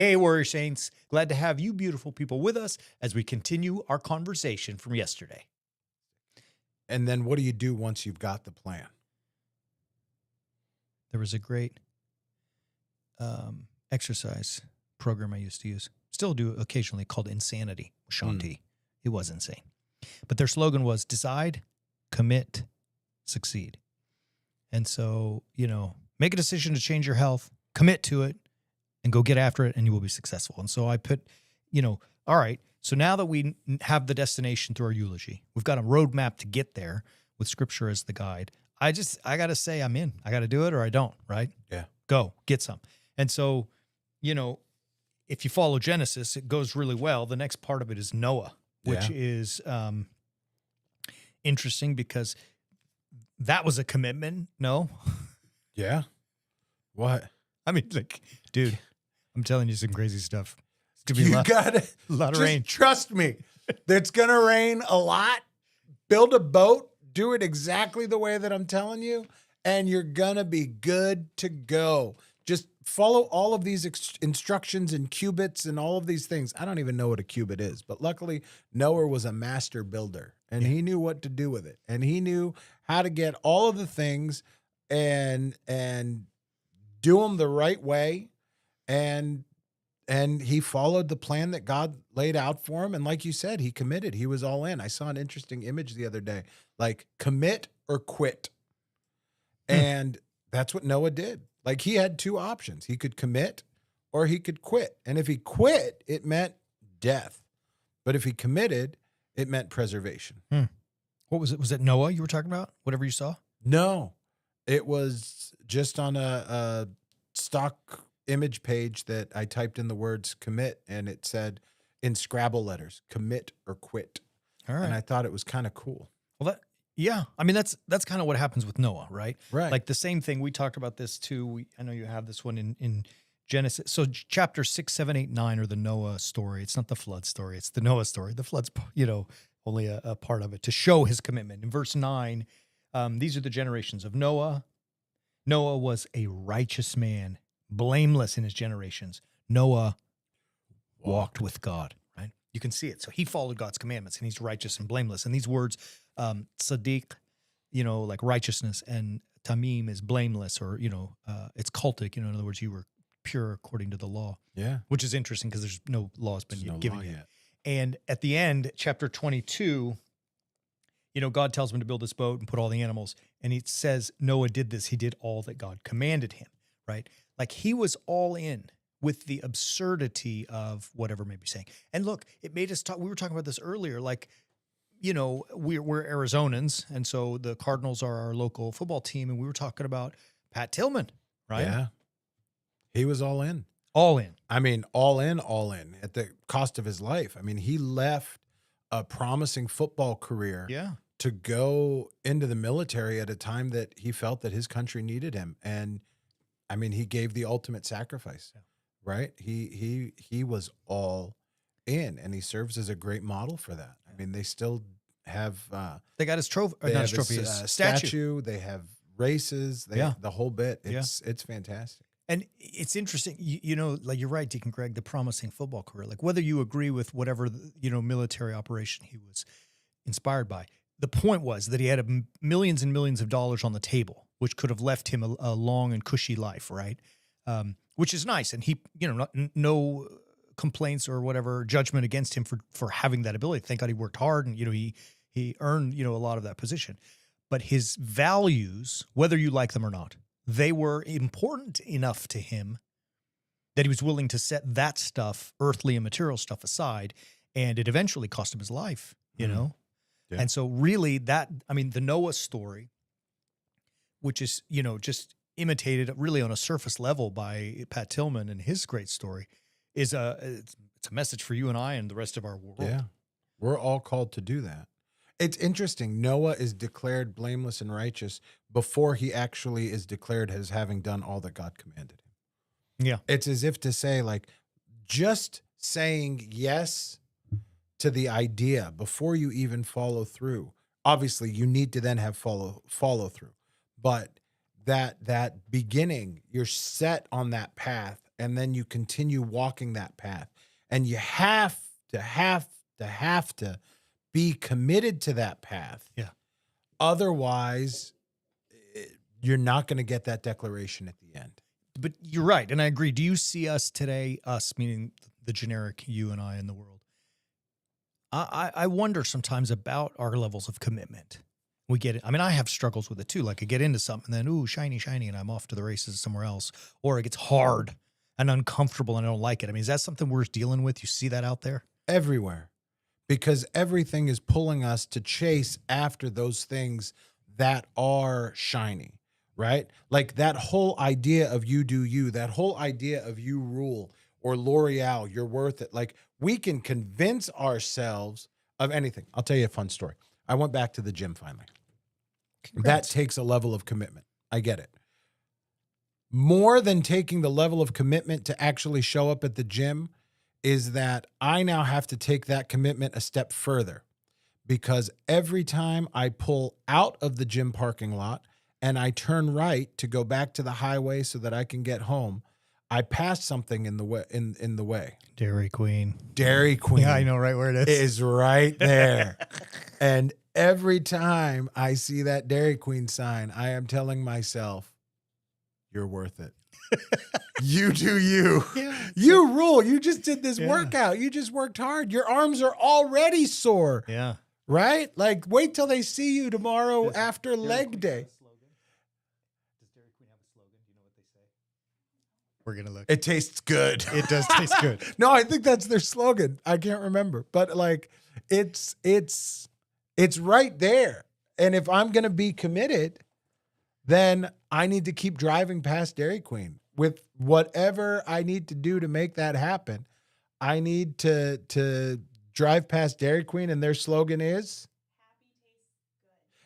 Hey, Warrior Saints. Glad to have you beautiful people with us as we continue our conversation from yesterday. And then what do you do once you've got the plan? There was a great exercise program I used to use, still do occasionally, called Insanity with Sean T. It was insane. But their slogan was decide, commit, succeed. And so, make a decision to change your health, commit to it, and go get after it, and you will be successful. And so I put, all right, so now that we have the destination through our eulogy, we've got a roadmap to get there with Scripture as the guide. I got to say I'm in. I got to do it or I don't, right? Yeah. Go, get some. And so, if you follow Genesis, it goes really well. The next part of it is Noah, which is interesting because that was a commitment, no? Yeah. What? I mean, dude, I'm telling you some crazy stuff. It's going to be a lot of rain. Trust me. It's going to rain a lot. Build a boat. Do it exactly the way that I'm telling you, and you're going to be good to go. Just follow all of these instructions and cubits and all of these things. I don't even know what a cubit is, but luckily Noah was a master builder, and he knew what to do with it, and he knew how to get all of the things and do them the right way. And he followed the plan that God laid out for him. And like you said, he committed. He was all in. I saw an interesting image the other day, like commit or quit. And that's what Noah did. Like he had two options. He could commit or he could quit. And if he quit, it meant death. But if he committed, it meant preservation. What was it? Was it Noah you were talking about? Whatever you saw? No, it was just on a stock image page that I typed in the words commit, and it said in Scrabble letters, commit or quit. All right. And I thought it was kind of cool. Well, I mean, that's kind of what happens with Noah, right? Right. Like the same thing. We talked about this too. I know you have this one in Genesis. So chapter 6, 7, 8, 9 are the Noah story. It's not the flood story. It's the Noah story. The flood's, only a part of it to show his commitment. In verse 9, these are the generations of Noah. Noah was a righteous man, blameless in his generations. Noah walked with God, right? You can see it. So he followed God's commandments, and he's righteous and blameless. And these words, tzaddik, like righteousness, and tamim is blameless, or, it's cultic. In other words, you were pure according to the law. Yeah. Which is interesting because there's no laws been given yet. And at the end, chapter 22, God tells him to build this boat and put all the animals. And he says Noah did this. He did all that God commanded him, right? Like he was all in with the absurdity of whatever may be saying. And look, it made us talk. We were talking about this earlier. Like, we're Arizonans. And so the Cardinals are our local football team. And we were talking about Pat Tillman, right? Yeah. He was all in. All in. I mean, all in at the cost of his life. I mean, he left a promising football career to go into the military at a time that he felt that his country needed him. And I mean, he gave the ultimate sacrifice, right? He was all in, and he serves as a great model for that. I mean, they still have they got his trophy, not his trophy, his statue. They have races, the whole bit. It's fantastic. And it's interesting, like you're right, Deacon Greg, the promising football career. Like whether you agree with whatever, military operation he was inspired by, the point was that he had millions and millions of dollars on the table, which could have left him a long and cushy life, right? Which is nice. And he, no complaints or whatever judgment against him for having that ability. Thank God he worked hard and, he earned, a lot of that position. But his values, whether you like them or not, they were important enough to him that he was willing to set that stuff, earthly and material stuff, aside, and it eventually cost him his life, know? Yeah. And so really the Noah story, which is, just imitated really on a surface level by Pat Tillman and his great story, it's a message for you and I and the rest of our world. Yeah, we're all called to do that. It's interesting. Noah is declared blameless and righteous before he actually is declared as having done all that God commanded him. Yeah. It's as if to say, like, just saying yes to the idea before you even follow through. Obviously, you need to then have follow through. But that beginning, you're set on that path, and then you continue walking that path. And you have to be committed to that path. Yeah. Otherwise, you're not going to get that declaration at the end. But you're right, and I agree. Do you see us today, us meaning the generic you and I in the world? I wonder sometimes about our levels of commitment. We get it. I mean, I have struggles with it too. Like I get into something, and then ooh, shiny, and I'm off to the races somewhere else, or it gets hard and uncomfortable, and I don't like it. I mean, is that something we're dealing with? You see that out there everywhere, because everything is pulling us to chase after those things that are shiny. Right? Like that whole idea of you do you, that whole idea of you rule, or L'Oreal, you're worth it. Like we can convince ourselves of anything. I'll tell you a fun story. I went back to the gym finally. Congrats. That takes a level of commitment. I get it. More than taking the level of commitment to actually show up at the gym is that I now have to take that commitment a step further, because every time I pull out of the gym parking lot and I turn right to go back to the highway so that I can get home, I pass something in the way. In the way, Dairy Queen. Dairy Queen. Yeah, I know right where it is. Is right there. And every time I see that Dairy Queen sign, I am telling myself, "You're worth it. You do you. Yeah. You rule. You just did this workout. You just worked hard. Your arms are already sore." Yeah. Right? Like, wait till they see you tomorrow after leg day. We're gonna look. It tastes good. It does taste good. No, I think that's their slogan. I can't remember, but like, it's right there. And if I'm gonna be committed, then I need to keep driving past Dairy Queen with whatever I need to do to make that happen. I need to drive past Dairy Queen, and their slogan is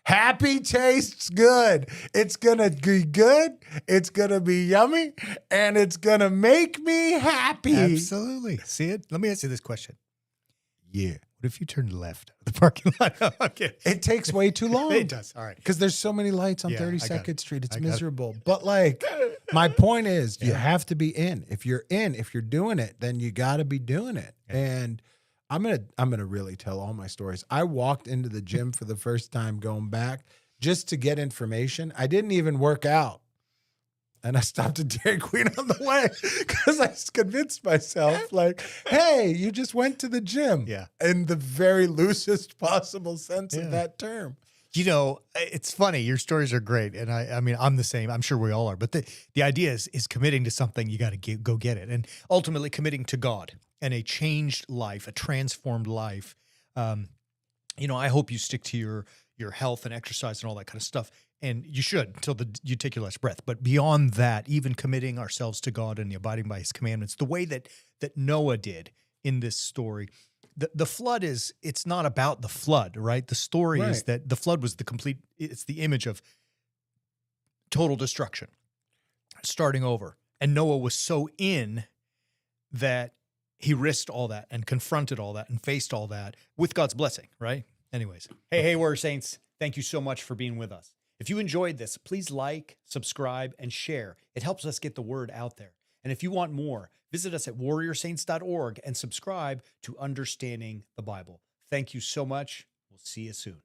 Happy tastes good. It's going to be good. It's going to be yummy, and it's going to make me happy. Absolutely. See it? Let me ask you this question. Yeah. What if you turned left out of the parking lot? Okay. It takes way too long. It does. All right. Because there's so many lights on Yeah, I got 32nd it. Street. It's I got it. miserable. But like, my point is, you Yeah. have to be in. If you're doing it, then you got to be doing it. Yeah. And I'm gonna really tell all my stories. I walked into the gym for the first time going back just to get information. I didn't even work out. And I stopped at Dairy Queen on the way because I convinced myself, like, hey, you just went to the gym. Yeah. In the very loosest possible sense Yeah. of that term. You know, it's funny. Your stories are great. And I mean, I'm the same. I'm sure we all are. But the idea is committing to something, you got to go get it. And ultimately committing to God and a changed life, a transformed life. You know, I hope you stick to your health and exercise and all that kind of stuff. And you should until you take your last breath. But beyond that, even committing ourselves to God and abiding by his commandments, the way that Noah did in this story. The flood it's not about the flood, right? The story is Right. that the flood was it's the image of total destruction, starting over. And Noah was so in that he risked all that and confronted all that and faced all that with God's blessing, right? Anyways. Hey, Warrior Saints, thank you so much for being with us. If you enjoyed this, please like, subscribe, and share. It helps us get the word out there. And if you want more, visit us at warriorsaints.org and subscribe to Understanding the Bible. Thank you so much. We'll see you soon.